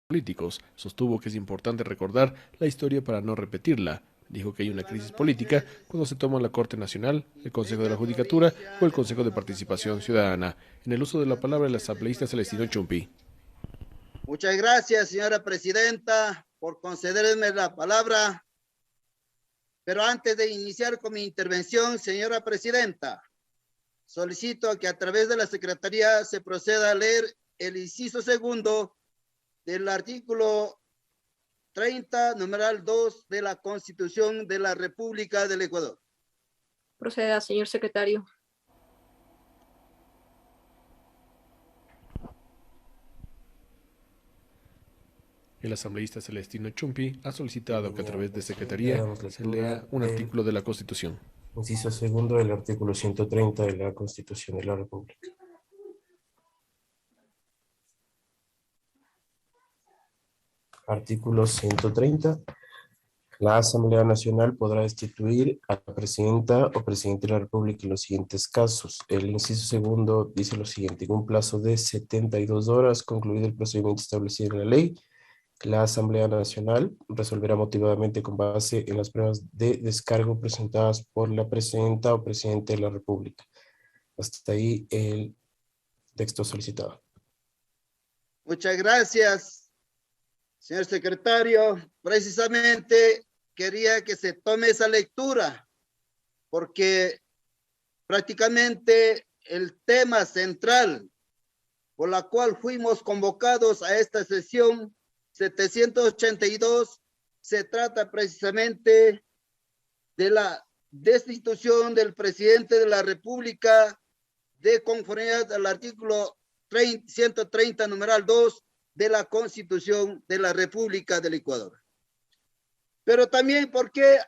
políticos. Sostuvo que es importante recordar la historia para no repetirla. Dijo que hay una crisis Buenas política noches. cuando se toma la Corte Nacional, el ¿De Consejo de la qué Judicatura o provincia el le Consejo de toman las Participación apoyadas? Ciudadana. En el uso de la Buenas palabra, el noches, asambleísta Celestino ecuatorianos. Chumpi. Muchas gracias, señora presidenta, por concederme la palabra. Pero antes de iniciar con mi intervención, señora presidenta, solicito que a través de la Secretaría se proceda a leer el inciso segundo del artículo 30, numeral 2 de la Constitución de la República del Ecuador. Proceda, señor secretario. El asambleísta Celestino Chumpi ha solicitado que a través de Ya Secretaría damos se lectura lea un del artículo de la Constitución. inciso segundo del artículo 130 de la Constitución de la República. Artículo 130. La Asamblea Nacional podrá destituir a la presidenta o presidente de la República en los siguientes casos. El inciso segundo dice lo siguiente: en un plazo de 72 horas, concluido el procedimiento establecido en la ley, la Asamblea Nacional resolverá motivadamente con base en las pruebas de descargo presentadas por la presidenta o presidente de la República. Hasta ahí el texto solicitado. Muchas gracias, señor secretario. Precisamente quería que se tome esa lectura, porque prácticamente el tema central por la cual fuimos convocados a esta sesión 782 se trata precisamente de la destitución del presidente de la República de conformidad al artículo 130, numeral 2 de la Constitución de la República del Ecuador. Pero también, ¿por qué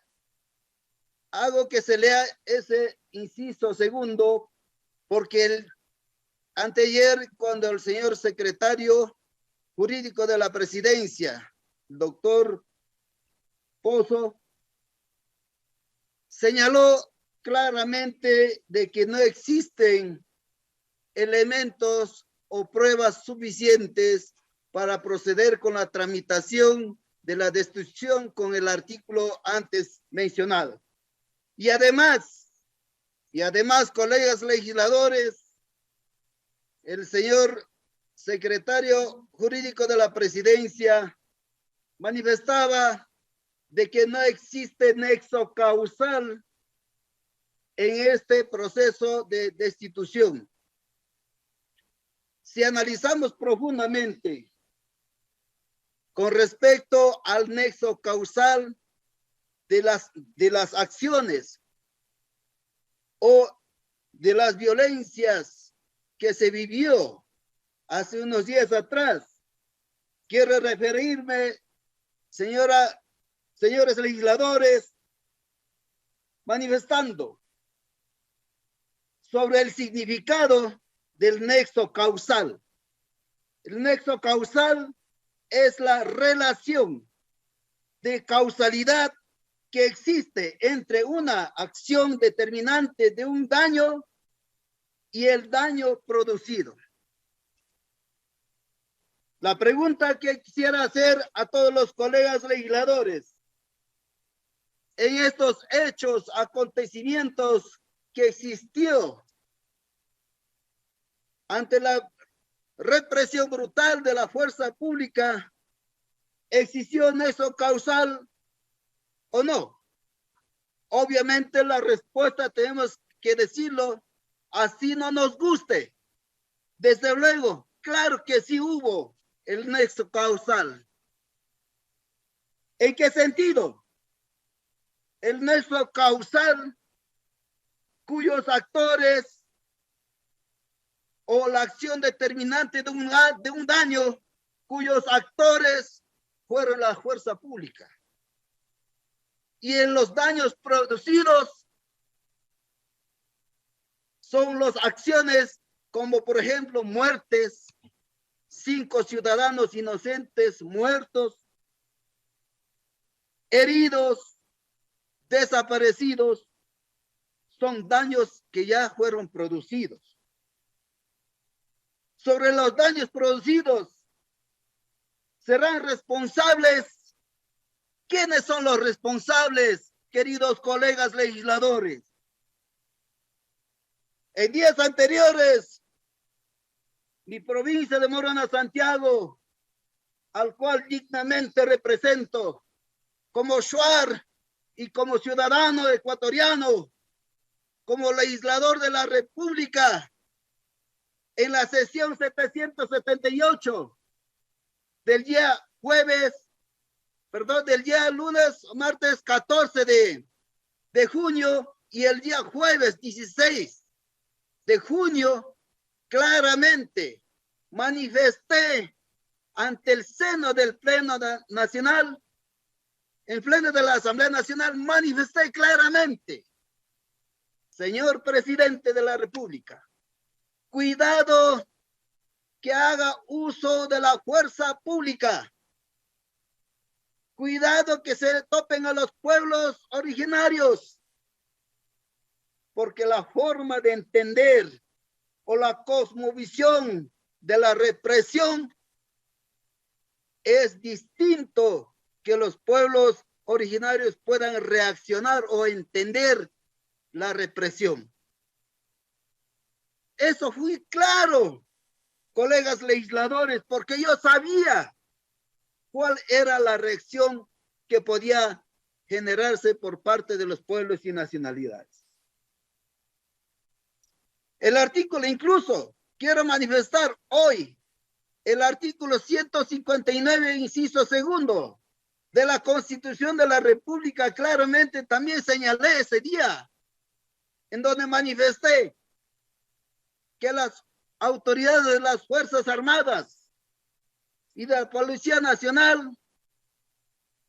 hago que se lea ese inciso segundo? Porque anteayer, cuando el señor secretario jurídico de la presidencia, el doctor Pozo, señaló claramente de que no existen elementos o pruebas suficientes para proceder con la tramitación de la destitución con el artículo antes mencionado. Y además, colegas legisladores, el señor secretario jurídico de la presidencia manifestaba de que no existe nexo causal en este proceso de destitución. Si analizamos profundamente con respecto al nexo causal de las acciones o de las violencias que se vivió hace unos días atrás, quiero referirme, señores legisladores, manifestando sobre el significado del nexo causal. El nexo causal es la relación de causalidad que existe entre una acción determinante de un daño y el daño producido. La pregunta que quisiera hacer a todos los colegas legisladores, en estos hechos, acontecimientos que existió ante la represión brutal de la fuerza pública, ¿existió nexo causal o no? Obviamente la respuesta tenemos que decirlo, así no nos guste. Desde luego, claro que sí hubo el nexo causal. ¿En qué sentido? El nexo causal cuyos actores o la acción determinante de un daño cuyos actores fueron la fuerza pública. Y en los daños producidos son las acciones como por ejemplo muertes, 5 ciudadanos inocentes muertos, heridos, desaparecidos, son daños que ya fueron producidos. Sobre los daños producidos, serán responsables. ¿Quiénes son los responsables, queridos colegas legisladores? En días anteriores, mi provincia de Morona, Santiago, al cual dignamente represento como shuar y como ciudadano ecuatoriano, como legislador de la República, en la sesión 778 del día lunes o martes 14 de junio y el día jueves 16 de junio, claramente manifesté ante el seno del Pleno Nacional, el Pleno de la Asamblea Nacional, manifesté claramente, señor presidente de la República, cuidado que haga uso de la fuerza pública. Cuidado que se topen a los pueblos originarios, porque la forma de entender o la cosmovisión de la represión es distinto que los pueblos originarios puedan reaccionar o entender la represión. Eso fue claro, colegas legisladores, porque yo sabía cuál era la reacción que podía generarse por parte de los pueblos y nacionalidades. El artículo, incluso, quiero manifestar hoy, el artículo 159, inciso segundo, de la Constitución de la República, claramente también señalé ese día, en donde manifesté que las autoridades de las Fuerzas Armadas y de la Policía Nacional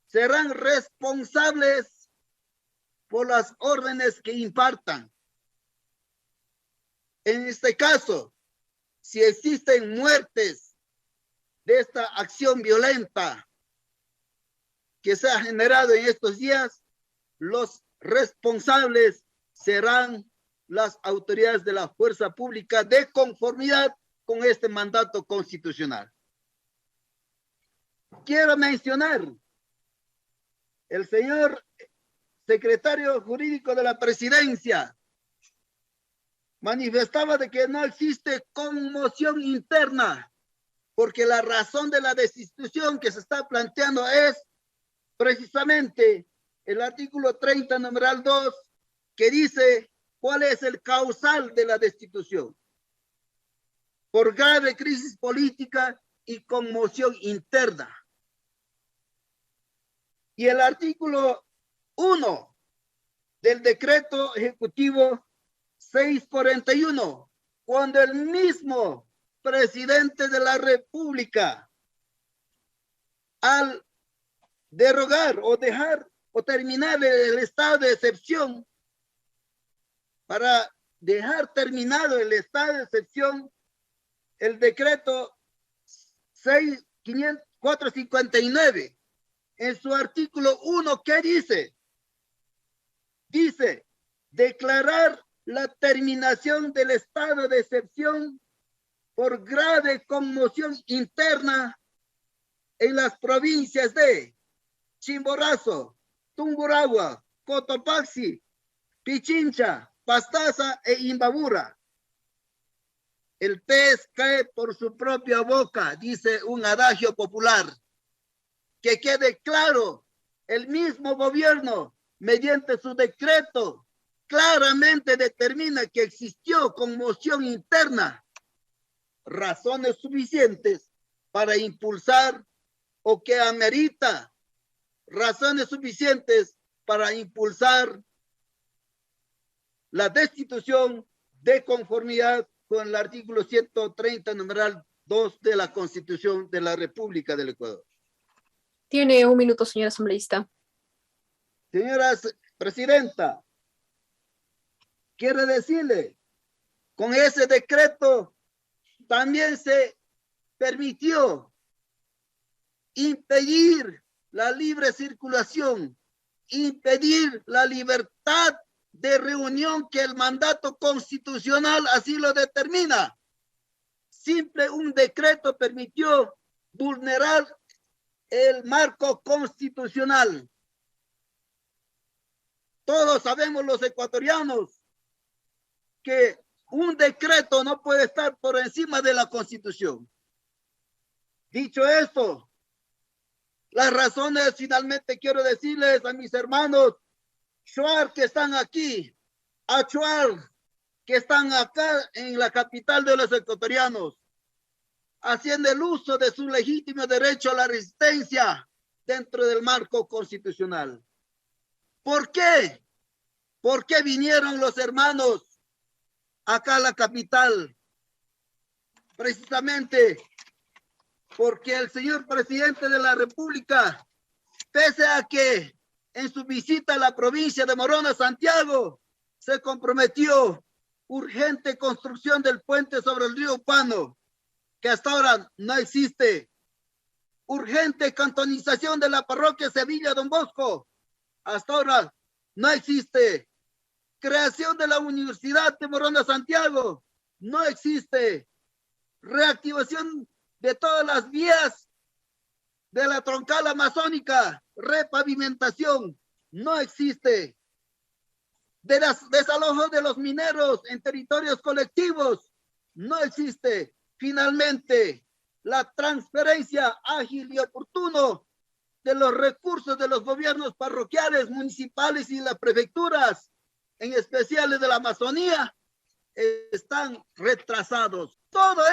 serán responsables por las órdenes que impartan. En este caso, si existen muertes de esta acción violenta que se ha generado en estos días, los responsables serán las autoridades de la fuerza pública de conformidad con este mandato constitucional. Quiero mencionar, el señor secretario jurídico de la presidencia manifestaba de que no existe conmoción interna, porque la razón de la destitución que se está planteando es precisamente el artículo 30, numeral 2, que dice cuál es el causal de la destitución. Por grave crisis política y conmoción interna. Y el artículo 1 del decreto ejecutivo 641, cuando el mismo presidente de la República, al derogar o dejar o terminar el estado de excepción, para dejar terminado el estado de excepción, el decreto 459, en su artículo 1, ¿qué dice? Dice, declarar la terminación del estado de excepción por grave conmoción interna en las provincias de Chimborazo, Tungurahua, Cotopaxi, Pichincha, Pastaza e Imbabura. El pez cae por su propia boca, dice un adagio popular. Que quede claro, el mismo gobierno, mediante su decreto, claramente determina que existió conmoción interna, razones suficientes para impulsar o que amerita razones suficientes para impulsar la destitución de conformidad con el artículo 130, numeral 2 de la Constitución de la República del Ecuador. Tiene un minuto, señora asambleísta. Señora presidenta, quiero decirle, con ese decreto también se permitió impedir la libre circulación, impedir la libertad de reunión que el mandato constitucional así lo determina. Simple un decreto permitió vulnerar el marco constitucional. Todos sabemos los ecuatorianos que un decreto no puede estar por encima de la Constitución. Dicho esto, las razones finalmente quiero decirles a mis hermanos Shuar que están aquí, a Shuar que están acá en la capital de los ecuatorianos, haciendo el uso de su legítimo derecho a la resistencia dentro del marco constitucional. ¿Por qué? ¿Por qué vinieron los hermanos acá a la capital? Precisamente porque el señor presidente de la República, pese a que en su visita a la provincia de Morona, Santiago, se comprometió urgente construcción del puente sobre el río Pano, que hasta ahora no existe. Urgente cantonización de la parroquia Sevilla Don Bosco, hasta ahora no existe. Creación de la Universidad de Morona, Santiago, no existe. Reactivación de todas las vías de la troncal amazónica, repavimentación, no existe. De los desalojos de los mineros en territorios colectivos, no existe. Finalmente, la transferencia ágil y oportuno de los recursos de los gobiernos parroquiales, municipales y las prefecturas, en especial de la Amazonía, están retrasados. Todos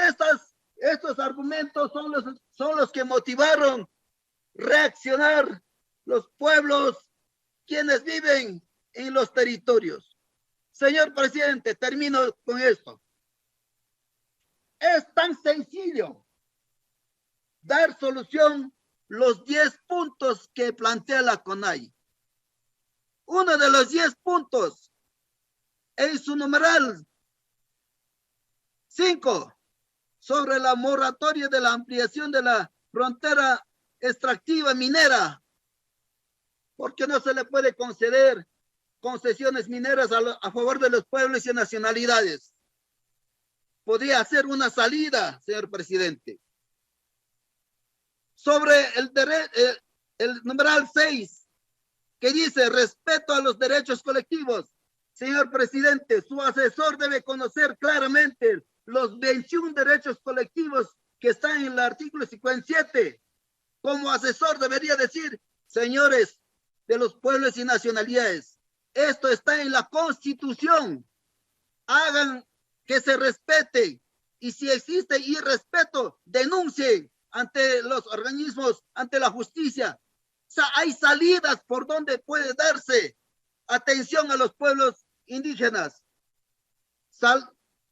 estos argumentos son los que motivaron reaccionar los pueblos quienes viven en los territorios. Señor presidente, termino con esto. Es tan sencillo dar solución los 10 puntos que plantea la CONAIE. Uno de los 10 puntos en su numeral 5 sobre la moratoria de la ampliación de la frontera extractiva minera, porque no se le puede conceder concesiones mineras a favor de los pueblos y nacionalidades. Podría ser una salida, señor presidente. Sobre el numeral 6, que dice respeto a los derechos colectivos. Señor presidente, su asesor debe conocer claramente los 21 derechos colectivos que están en el artículo 57. Como asesor debería decir, señores de los pueblos y nacionalidades, esto está en la Constitución. Hagan que se respete, y si existe irrespeto, denuncien ante los organismos, ante la justicia. O sea, hay salidas por donde puede darse atención a los pueblos indígenas.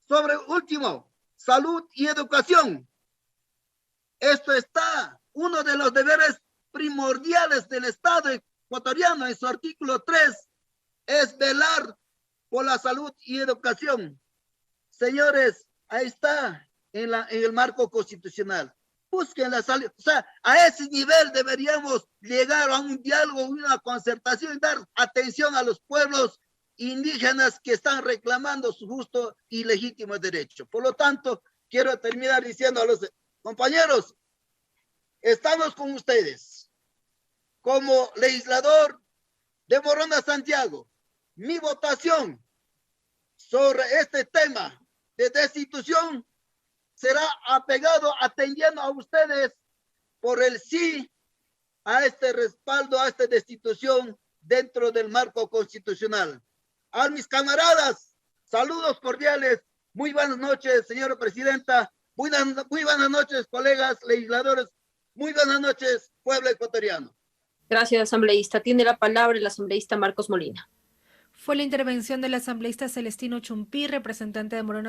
Sobre último, salud y educación. Esto está, uno de los deberes primordiales del Estado ecuatoriano en su artículo 3, es velar por la salud y educación. Señores, ahí está en el marco constitucional. Busquen la salida. O sea, a ese nivel deberíamos llegar a un diálogo, una concertación y dar atención a los pueblos indígenas que están reclamando su justo y legítimo derecho. Por lo tanto, quiero terminar diciendo a los compañeros, estamos con ustedes. Como legislador de Morona, Santiago, mi votación sobre este tema de destitución será apegado atendiendo a ustedes por el sí a este respaldo, a esta destitución dentro del marco constitucional. A mis camaradas, saludos cordiales, muy buenas noches, señora presidenta, muy buenas noches, colegas legisladores, muy buenas noches, pueblo ecuatoriano. Gracias, asambleísta. Tiene la palabra el asambleísta Marcos Molina. Fue la intervención del asambleísta Celestino Chumpí, representante de Morona